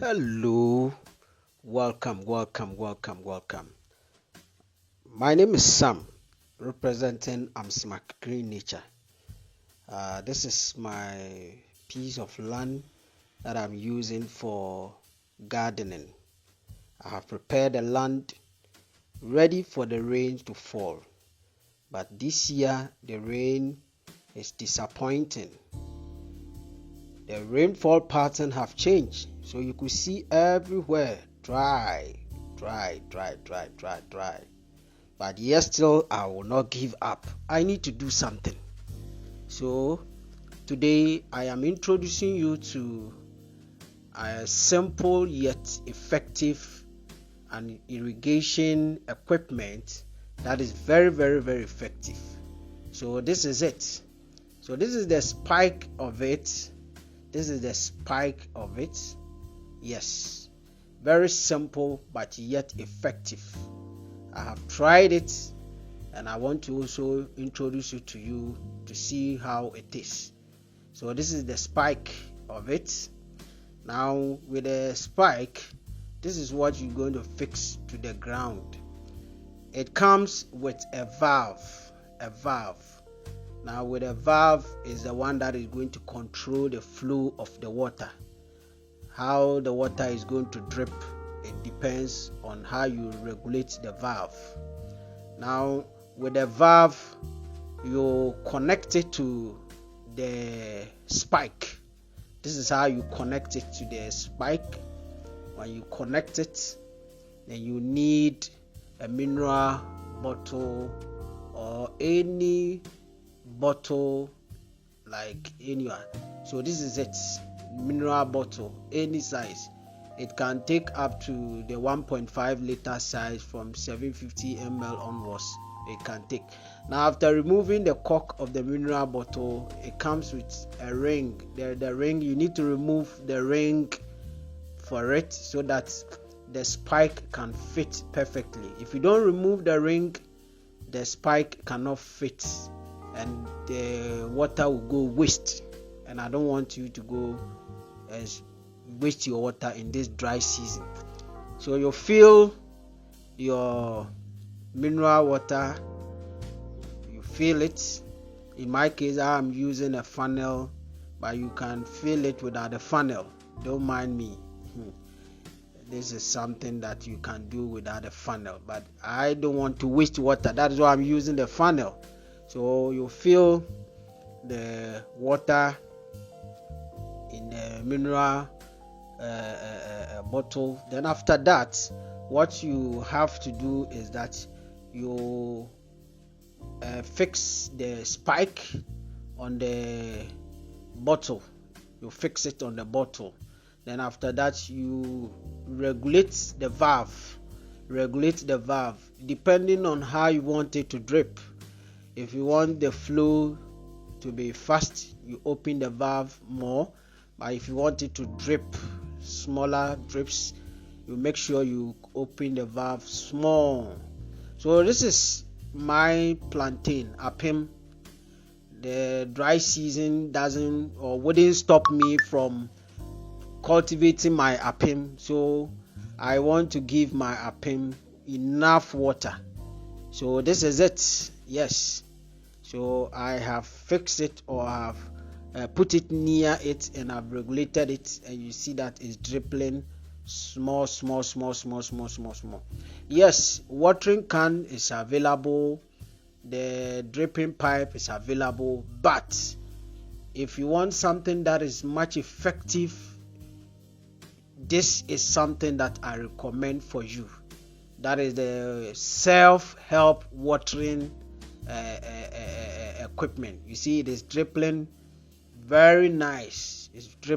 Hello, welcome. My name is Sam, representing Amsmack Green Nature. This is my piece of land that I'm using for gardening. I have prepared the land ready for the rain to fall, but this year the rain is disappointing. The rainfall pattern have changed, so you could see everywhere dry. But yet still I will not give up. I need to do something. So today I am introducing you to a simple yet effective and irrigation equipment that is very effective. So this is it. So this is the spike of it. Yes, very simple but yet effective. I have tried it and I want to also introduce it to you to see how it is. So this is the spike of it. Now with the spike, this is what you're going to fix to the ground. It comes with a valve. Now with a valve is the one that is going to control the flow of the water. How the water is going to drip, it depends on how you regulate the valve. Now with the valve, you connect it to the spike. This is how you connect it to the spike. When you connect it, then you need a mineral bottle or any bottle like anyone. So this is it, mineral bottle, any size. It can take up to the 1.5 liter size from 750 ml onwards. It can take. Now after removing the cork of the mineral bottle, it comes with a ring. The ring, you need to remove the ring for it so that the spike can fit perfectly. If you don't remove the ring, the spike cannot fit and the water will go waste, and I don't want you to go waste your water in this dry season. So you fill your mineral water, you fill it. In my case, I'm using a funnel, but you can fill it without a funnel, don't mind me. This is something that you can do without a funnel, but I don't want to waste water. That's why I'm using the funnel. So you fill the water in the mineral bottle. Then after that, what you have to do is that you fix the spike on the bottle. You fix it on the bottle. Then after that, you regulate the valve depending on how you want it to drip. If you want the flow to be fast, you open the valve more. But if you want it to drip, smaller drips, you make sure you open the valve small. So this is my plantain apim. The dry season doesn't or wouldn't stop me from cultivating my apim. So I want to give my apim enough water. So this is it. Yes. So I have fixed it, or have put it near it, and I've regulated it, and you see that it's dripping small. Yes, watering can is available, the dripping pipe is available, but if you want something that is much effective, this is something that I recommend for you. That is the self-help watering equipment. You see, it is dripping very nice. It's dripping.